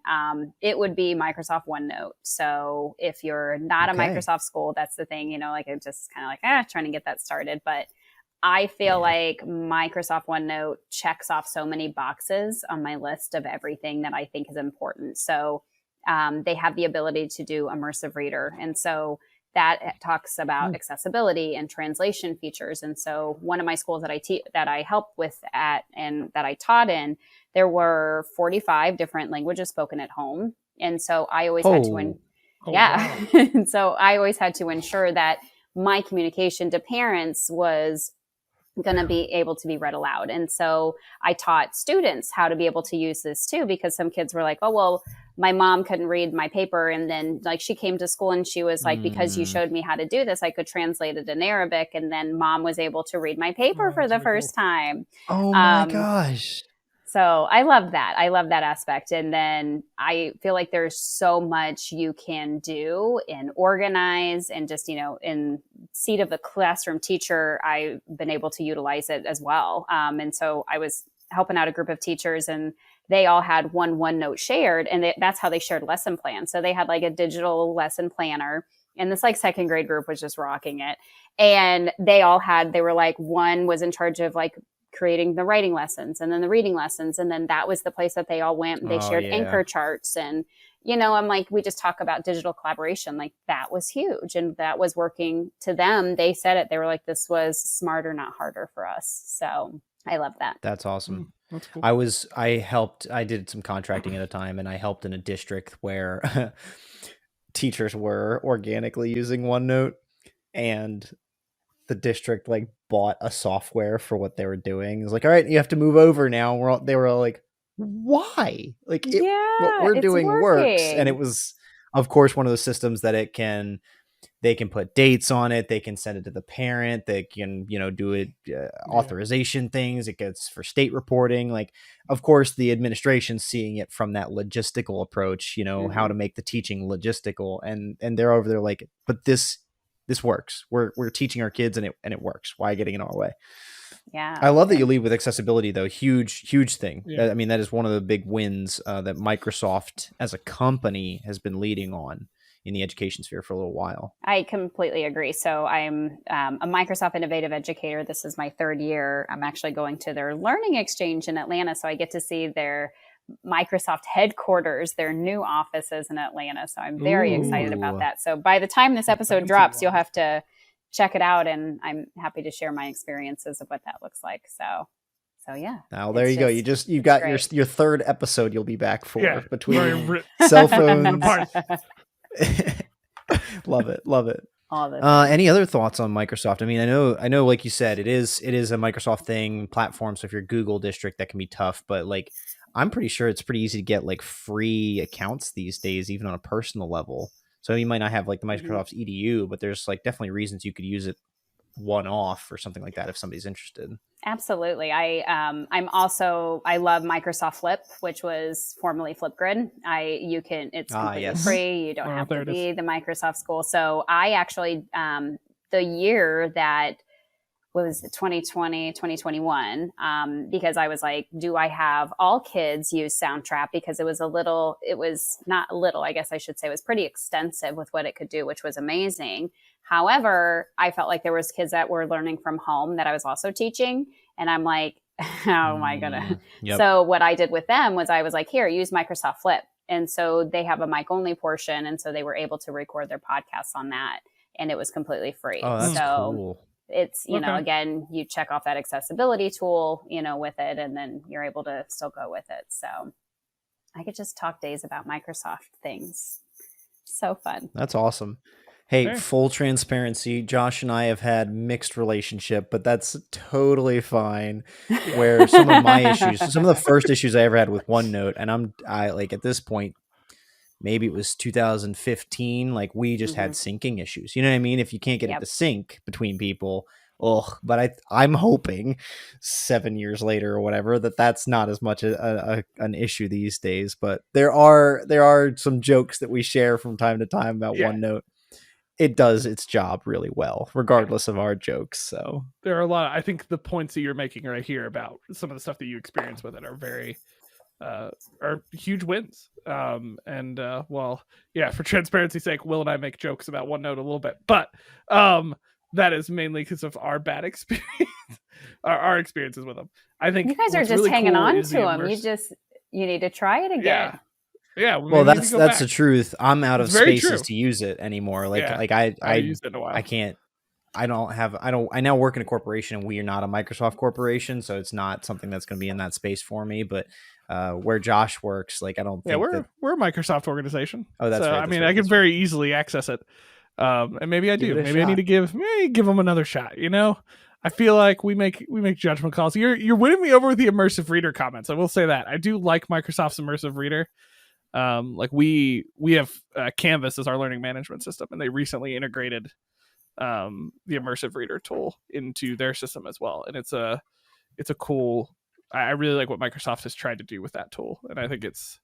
S5: it would be Microsoft OneNote. So if you're not a Microsoft school, that's the thing, you know, like it's just kind of like, trying to get that started. But I feel like Microsoft OneNote checks off so many boxes on my list of everything that I think is important. So they have the ability to do immersive reader. And so that talks about accessibility and translation features. And so one of my schools that I helped with and that I taught in, there were 45 different languages spoken at home. And so I always had to, wow. And so I always had to ensure that my communication to parents was going to be able to be read aloud. And so I taught students how to be able to use this too, because some kids were like, oh, well, my mom couldn't read my paper. And then like she came to school and she was like, because you showed me how to do this, I could translate it in Arabic. And then mom was able to read my paper for the first time.
S3: Oh my gosh.
S5: So I love that. I love that aspect. And then I feel like there's so much you can do and organize and just, you know, in seat of the classroom teacher, I've been able to utilize it as well. And so I was helping out a group of teachers and they all had one OneNote shared, and that's how they shared lesson plans. So they had like a digital lesson planner, and this like second grade group was just rocking it. And they were like, one was in charge of like creating the writing lessons and then the reading lessons. And then that was the place that they all went. They shared anchor charts. And, you know, I'm like, we just talk about digital collaboration. Like that was huge. And that was working to them. They said it. They were like, this was smarter, not harder for us. So I love that.
S3: That's awesome.
S4: That's cool.
S3: I did some contracting at a time, and I helped in a district where teachers were organically using OneNote, and the district like bought a software for what they were doing. It was like, all right, you have to move over now. They were all like, why? Like what we're doing works. And it was, of course, one of those systems that they can put dates on it. They can send it to the parent. They can, you know, do it authorization things. It gets for state reporting. Like, of course, the administration's seeing it from that logistical approach, you know, how to make the teaching logistical. And they're over there like, but this works. We're teaching our kids and it works. Why getting in our way?
S5: Yeah.
S3: I love that you lead with accessibility though. Huge thing.
S4: Yeah.
S3: I mean, that is one of the big wins that Microsoft as a company has been leading on in the education sphere for a little while.
S5: I completely agree. So I'm a Microsoft Innovative Educator. This is my third year. I'm actually going to their learning exchange in Atlanta. So I get to see their Microsoft headquarters, their new offices in Atlanta. So I'm very excited about that. So by the time this episode drops, you'll have to check it out. And I'm happy to share my experiences of what that looks like. So So yeah.
S3: Now there you go. You've got your third episode you'll be back for between cell phones. Love it. Any other thoughts on Microsoft? I mean, I know, like you said, it is a Microsoft thing platform. So if you're a Google district, that can be tough. But like, I'm pretty sure it's pretty easy to get like free accounts these days, even on a personal level. So you might not have like the Microsoft's EDU, but there's like definitely reasons you could use it one-off or something like that if somebody's interested.
S5: Absolutely. I love Microsoft Flip, which was formerly Flipgrid. It's completely free. You don't have to be the Microsoft school. So I actually, the year that was 2020, 2021, because I was like, do I have all kids use Soundtrap? Because it was not a little, I guess I should say, it was pretty extensive with what it could do, which was amazing. However, I felt like there was kids that were learning from home that I was also teaching. And I'm like, how am I going to? Yep. So what I did with them was I was like, here, use Microsoft Flip. And so they have a mic only portion. And so they were able to record their podcasts on that. And it was completely free.
S3: Oh, that's cool.
S5: It's, again, you check off that accessibility tool, with it, and then you're able to still go with it. So I could just talk days about Microsoft things. So fun.
S3: That's awesome. Hey, full transparency, Josh and I have had mixed relationship, but that's totally fine. Where some of my issues, some of the first issues I ever had with OneNote, and I like at this point, maybe it was 2015, like we just had syncing issues. You know what I mean? If you can't get it to sync between people, but I'm hoping 7 years later or whatever that's not as much an issue these days. But there are some jokes that we share from time to time about OneNote. It does its job really well, regardless of our jokes. So
S4: there are a lot. I think the points that you're making right here about some of the stuff that you experience with it are very are huge wins. For transparency's sake, Will and I make jokes about OneNote a little bit, but that is mainly because of our bad experience, our experiences with them. I think
S5: you guys are just really hanging on to them. You need to try it again.
S4: Yeah.
S3: Well, that's the truth. I'm out of spaces to use it anymore. I
S4: used it in a while.
S3: I can't. I now work in a corporation, and we are not a Microsoft corporation, so it's not something that's going to be in that space for me. But where Josh works, like I don't think
S4: we're a Microsoft organization.
S3: Oh, that's right.
S4: I mean, I can very easily access it, and maybe I do. Maybe I need to give them another shot. I feel like we make judgment calls. You're winning me over with the immersive reader comments. I will say that I do like Microsoft's immersive reader. Like we have Canvas as our learning management system, and they recently integrated the immersive reader tool into their system as well. And it's a cool, I really like what Microsoft has tried to do with that tool. And I think it's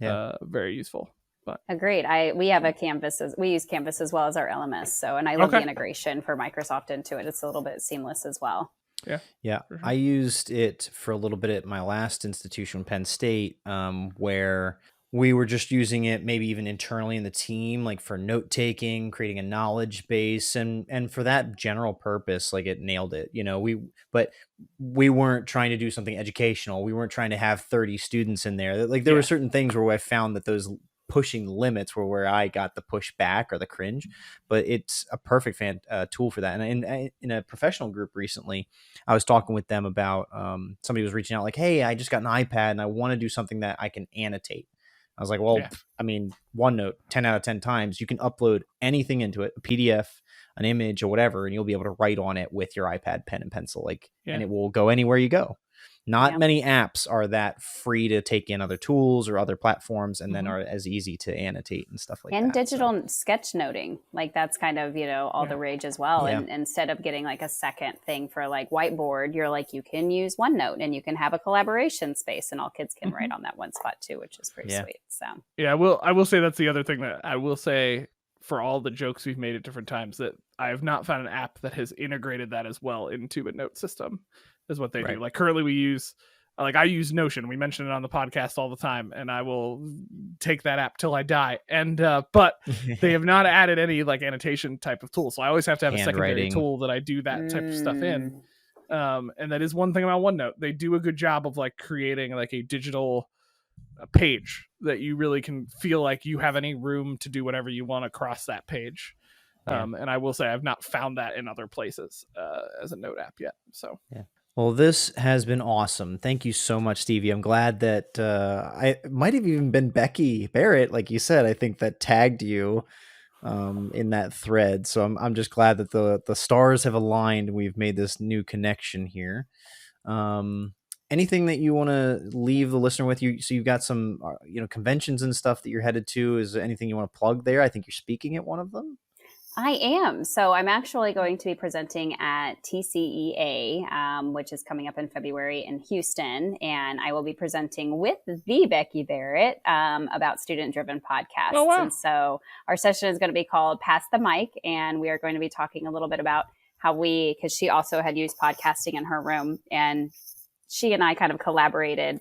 S4: very useful. But
S5: agreed. We have we use Canvas as well as our LMS. So, and I love the integration for Microsoft into it. It's a little bit seamless as well.
S3: Yeah.
S4: Sure.
S3: I used it for a little bit at my last institution, Penn State, where we were just using it maybe even internally in the team, like for note taking, creating a knowledge base, and for that general purpose, like it nailed it. But we weren't trying to do something educational. We weren't trying to have 30 students in there. Like there were certain things where I found that those pushing limits were where I got the pushback or the cringe, but it's a perfect tool for that. And in a professional group recently, I was talking with them about somebody was reaching out like, hey, I just got an iPad and I want to do something that I can annotate. I was like, well, I mean, OneNote, 10 out of 10 times, you can upload anything into it, a PDF, an image or whatever, and you'll be able to write on it with your iPad, pen and pencil, and it will go anywhere you go. Not many apps are that free to take in other tools or other platforms and then are as easy to annotate and stuff like that.
S5: And digital sketch noting, like that's kind of, all the rage as well. Yeah. And instead of getting like a second thing for like whiteboard, you're like, you can use OneNote and you can have a collaboration space and all kids can write on that one spot too, which is pretty sweet. So
S4: I will say that's the other thing that I will say for all the jokes we've made at different times, that I have not found an app that has integrated that as well into a note system is what they do. Like currently we use, I use Notion. We mention it on the podcast all the time, and I will take that app till I die. And, but they have not added any like annotation type of tool. So I always have to have a secondary tool that I do that type of stuff in. And that is one thing about OneNote. They do a good job of like creating like a digital page that you really can feel like you have any room to do whatever you want across that page. And I will say I've not found that in other places as a note app yet. So
S3: Well, this has been awesome. Thank you so much, Stevie. I'm glad that I might have even been Becky Barrett, like you said. I think that tagged you in that thread. So I'm just glad that the stars have aligned. We've made this new connection here. Anything that you want to leave the listener with? So you've got some conventions and stuff that you're headed to. Is there anything you want to plug there? I think you're speaking at one of them.
S5: I am. So I'm actually going to be presenting at TCEA, which is coming up in February in Houston. And I will be presenting with the Becky Barrett about student-driven podcasts.
S4: Oh, wow.
S5: And so our session is going to be called Pass the Mic. And we are going to be talking a little bit about how because she also had used podcasting in her room. And she and I kind of collaborated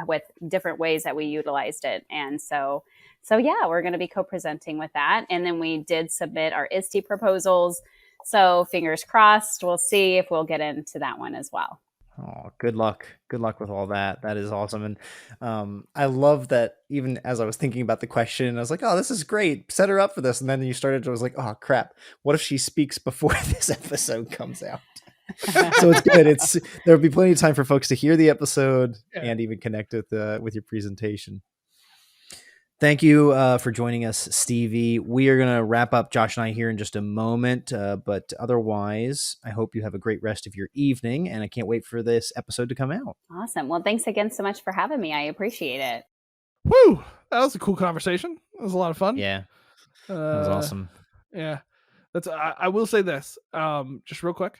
S5: with different ways that we utilized it. And so yeah, we're going to be co-presenting with that. And then we did submit our ISTE proposals. So fingers crossed, we'll see if we'll get into that one as well.
S3: Oh, good luck. Good luck with all that. That is awesome. And I love that even as I was thinking about the question, I was like, oh, this is great. Set her up for this. And then you started, I was like, oh, crap. What if she speaks before this episode comes out? So it's good. There'll be plenty of time for folks to hear the episode and even connect with your presentation. Thank you for joining us, Stevie. We are going to wrap up Josh and I here in just a moment. But otherwise, I hope you have a great rest of your evening. And I can't wait for this episode to come out.
S5: Awesome. Well, thanks again so much for having me. I appreciate it.
S4: Woo! That was a cool conversation. It was a lot of fun.
S3: Yeah. That was awesome.
S4: Yeah. I will say this, just real quick.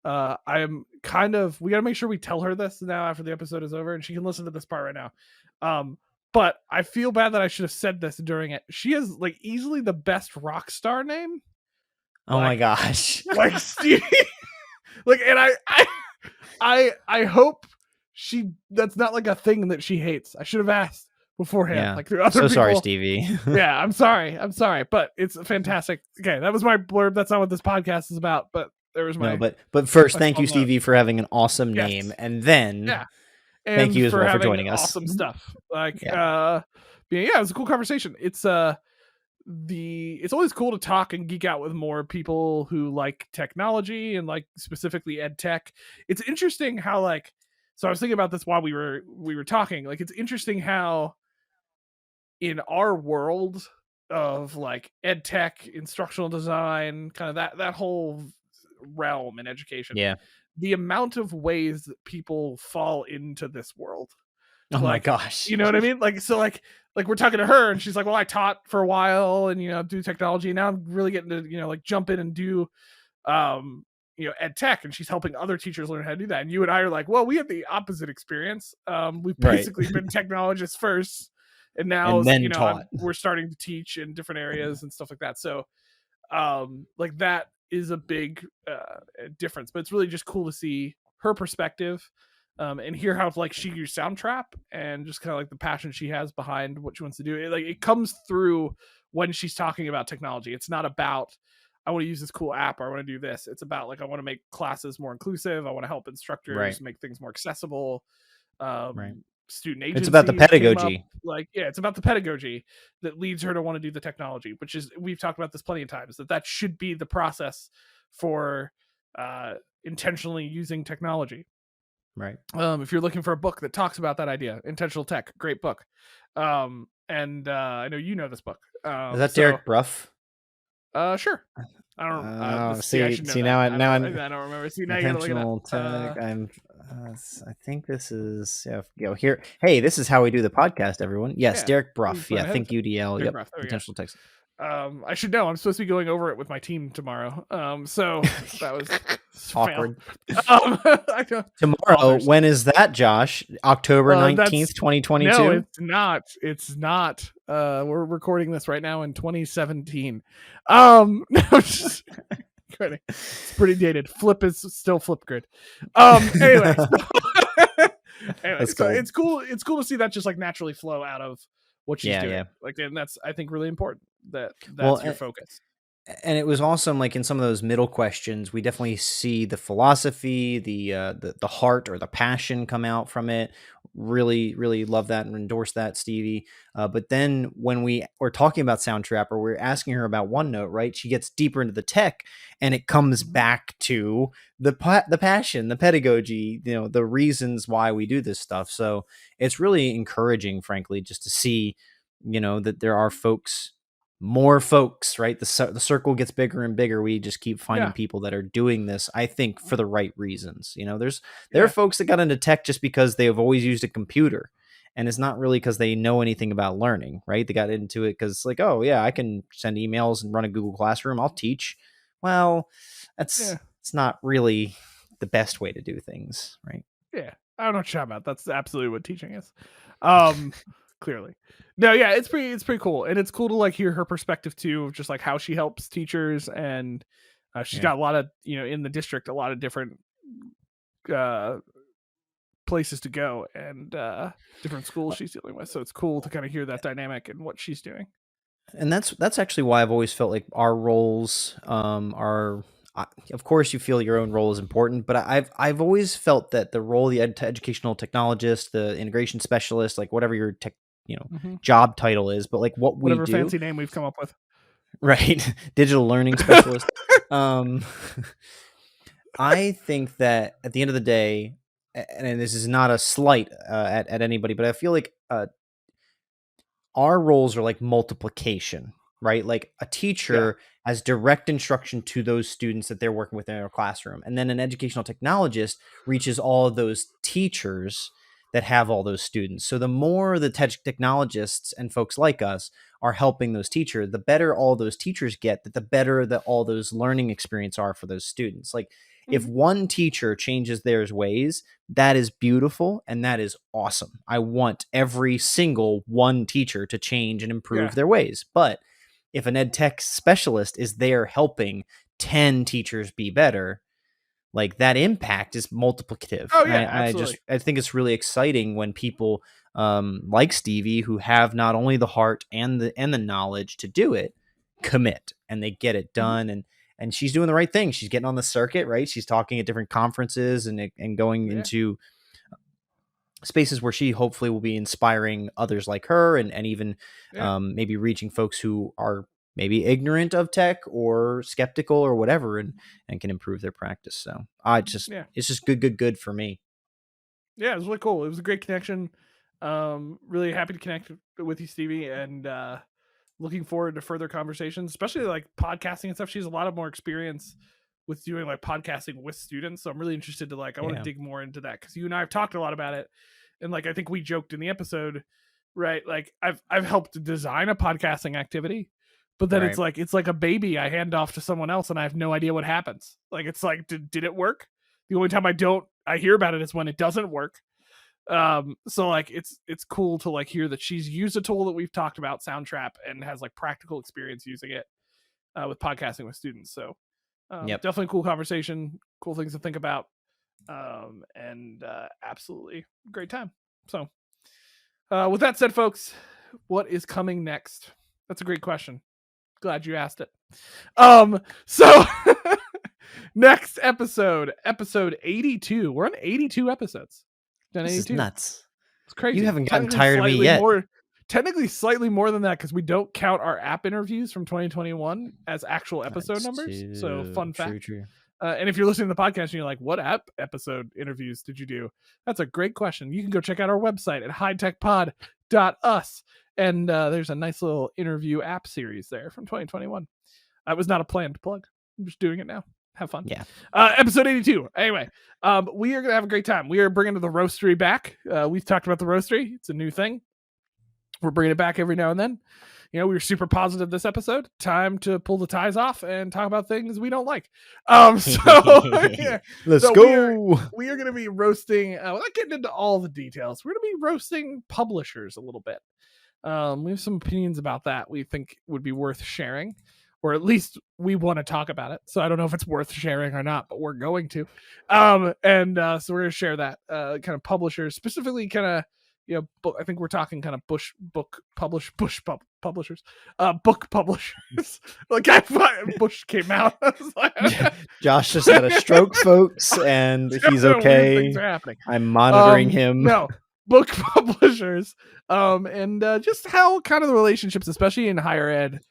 S4: I'm kind of, we got to make sure we tell her this now after the episode is over and she can listen to this part right now. But I feel bad that I should have said this during it. She has like easily the best rock star name.
S3: Oh my gosh.
S4: Like Stevie. Like, and I hope that's not like a thing that she hates. I should have asked beforehand.
S3: Yeah.
S4: Like through other people.
S3: Sorry, Stevie.
S4: Yeah, I'm sorry, but it's fantastic. Okay, that was my blurb. That's not what this podcast is about, but there was my
S3: but first, thank you, Stevie, for having an awesome name, and then
S4: and
S3: thank you as well for joining us.
S4: Awesome stuff. Like it was a cool conversation. It's always cool to talk and geek out with more people who like technology and like specifically ed tech. It's interesting how so I was thinking about this while we were talking. Like it's interesting how in our world of like ed tech, instructional design, kind of that whole realm in education, the amount of ways that people fall into this world.
S3: Oh my gosh.
S4: You know what I mean? Like we're talking to her and she's like, well, I taught for a while and do technology, and now I'm really getting to like jump in and do ed tech, and she's helping other teachers learn how to do that. And you and I are like, well, we have the opposite experience. We've basically been technologists first, and now we're starting to teach in different areas and stuff like that. So like that is a big difference, but it's really just cool to see her perspective and hear how like she used Soundtrap and just kind of like the passion she has behind what she wants to do. It comes through when she's talking about technology. It's not about I want to use this cool app or I want to do this. It's about like I want to make classes more inclusive. I want to help instructors make things more accessible. Student agency.
S3: It's about the pedagogy.
S4: It's about the pedagogy that leads her to want to do the technology, which is, we've talked about this plenty of times, that should be the process for intentionally using technology.
S3: Right.
S4: If you're looking for a book that talks about that idea, Intentional Tech, great book. And I know you know this book.
S3: Is that Derek Bruff?
S4: Sure. I don't.
S3: Now I
S4: don't remember. See, now
S3: Intentional Tech. I think this is here. Hey, this is how we do the podcast, everyone. Yes, Derek Bruff. Yeah, think UDL. Yep. Intentional Tech.
S4: I should know. I'm supposed to be going over it with my team tomorrow. So that was
S3: awkward. Tomorrow, when is that, Josh? October 19th, 2022?
S4: No, it's not. We're recording this right now in 2017. No, just kidding. It's pretty dated. Flip is still Flipgrid. Anyway, so it's cool. It's cool to see that just like naturally flow out of what she's doing. Like, and that's, I think, really important. That's your focus.
S3: And it was awesome, like in some of those middle questions, we definitely see the philosophy, the heart or the passion come out from it. Really, really love that and endorse that, Stevie. But then when we were talking about Soundtrap, or we're asking her about OneNote, right? She gets deeper into the tech, and it comes back to the passion, the pedagogy, the reasons why we do this stuff. So it's really encouraging, frankly, just to see, that there are more folks, right? The circle gets bigger and bigger. We just keep finding people that are doing this, I think, for the right reasons. There are folks that got into tech just because they have always used a computer, and it's not really because they know anything about learning, right? They got into it because, like, oh yeah, I can send emails and run a Google Classroom. I'll teach. Well, it's not really the best way to do things, right?
S4: Yeah, I don't know what you're talking about. That's absolutely what teaching is. Clearly. No, yeah, it's pretty cool. And it's cool to like hear her perspective too, of just like how she helps teachers. And she's got a lot of, in the district, a lot of different places to go and different schools she's dealing with. So it's cool to kind of hear that dynamic and what she's doing.
S3: And that's actually why I've always felt like our roles are. Of course, you feel your own role is important, but I've always felt that the role of the educational technologist, the integration specialist, like whatever your job title is, but like
S4: whatever
S3: we do,
S4: fancy name we've come up with,
S3: right? Digital learning specialist. I think that at the end of the day, and this is not a slight at anybody, but I feel like our roles are like multiplication, right? Like a teacher has direct instruction to those students that they're working with in their classroom. And then an educational technologist reaches all of those teachers that have all those students. So the more the technologists and folks like us are helping those teachers, the better all those teachers get, the better that all those learning experience are for those students. Like if one teacher changes their ways, that is beautiful and that is awesome. I want every single one teacher to change and improve their ways. But if an ed tech specialist is there helping 10 teachers be better, like that impact is multiplicative.
S4: Oh yeah, absolutely.
S3: I think it's really exciting when people like Stevie, who have not only the heart and the knowledge to do it, commit and they get it done. And she's doing the right thing. She's getting on the circuit, right? She's talking at different conferences and going into spaces where she hopefully will be inspiring others like her and even maybe reaching folks who are maybe ignorant of tech or skeptical or whatever and can improve their practice. So it's just good for me.
S4: Yeah, it was really cool. It was a great connection. Really happy to connect with you, Stevie, and looking forward to further conversations, especially like podcasting and stuff. She has a lot of more experience with doing like podcasting with students. So I'm really interested to I want to dig more into that because you and I have talked a lot about it. And like, I think we joked in the episode, right? Like I've helped design a podcasting activity, but then it's like a baby I hand off to someone else and I have no idea what happens. Like, it's like, did it work? The only time I hear about it is when it doesn't work. So like it's cool to like hear that she's used a tool that we've talked about, Soundtrap, and has like practical experience using it with podcasting with students. So definitely cool conversation, cool things to think about, and absolutely great time. So with that said, folks, what is coming next? That's a great question. Glad you asked it. So next episode 82. We're on 82 episodes.
S3: This is nuts.
S4: It's crazy.
S3: You haven't gotten tired of me yet.
S4: Technically slightly more than that because we don't count our app interviews from 2021 as actual episode numbers. So fun fact. True. And if you're listening to the podcast and you're like, what app episode interviews did you do? That's a great question. You can go check out our website at hightechpod.us. And there's a nice little interview app series there from 2021. That was not a planned plug. I'm just doing it now. Have fun.
S3: Yeah.
S4: Episode 82. Anyway, we are going to have a great time. We are bringing the roastery back. We've talked about the roastery. It's a new thing. We're bringing it back every now and then. We were super positive this episode. Time to pull the ties off and talk about things we don't like.
S3: Let's go.
S4: We are going to be roasting. We're not getting into all the details. We're going to be roasting publishers a little bit. We have some opinions about that we think would be worth sharing, or at least we want to talk about it. So I don't know if it's worth sharing or not, but we're going to. So we're going to share that kind of publishers, specifically kind of, book. I think we're talking kind of book publishers. Like Bush came out. I was like,
S3: Josh just had a stroke, folks, and he's okay.
S4: Things are happening.
S3: I'm monitoring him.
S4: No, book publishers. And just how kind of the relationships, especially in higher ed,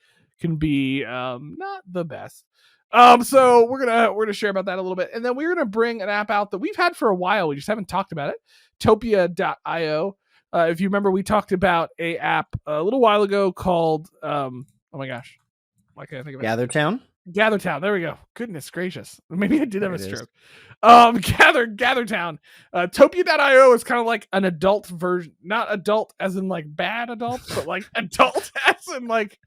S4: can be not the best. So we're gonna share about that a little bit, and then we're gonna bring an app out that we've had for a while. We just haven't talked about it. Topia.io. If you remember, we talked about a app a little while ago called oh my gosh, why can't I think of it? GatherTown. There we go. Goodness gracious. Maybe I did have a stroke. GatherTown. Topia.io is kind of like an adult version, not adult as in like bad adults, but like adult as in like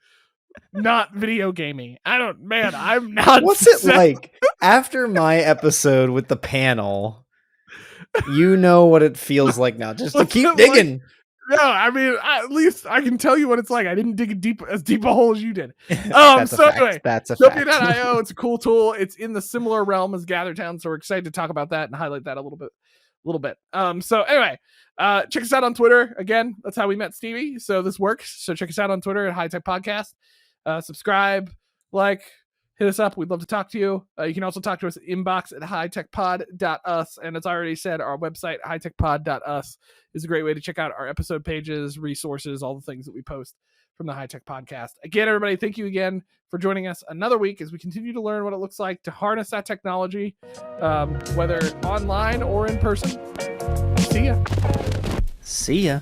S4: not video gaming. I'm not.
S3: What's it like after my episode with the panel? You know what it feels like now. Just to keep digging.
S4: No, I mean, at least I can tell you what it's like. I didn't dig as deep a hole as you did.
S3: Anyway, that's a fact.
S4: Topia.io, it's a cool tool. It's in the similar realm as GatherTown, so we're excited to talk about that and highlight that a little bit. So anyway, check us out on Twitter. Again, that's how we met Stevie. So this works. So check us out on Twitter at High Tech Podcast. Subscribe, hit us up. We'd love to talk to you. You can also talk to us at inbox at hightechpod.us. And as I already said, our website, hightechpod.us, is a great way to check out our episode pages, resources, all the things that we post from the High Tech Podcast. Again, everybody, thank you again for joining us another week as we continue to learn what it looks like to harness that technology, whether online or in person. See ya.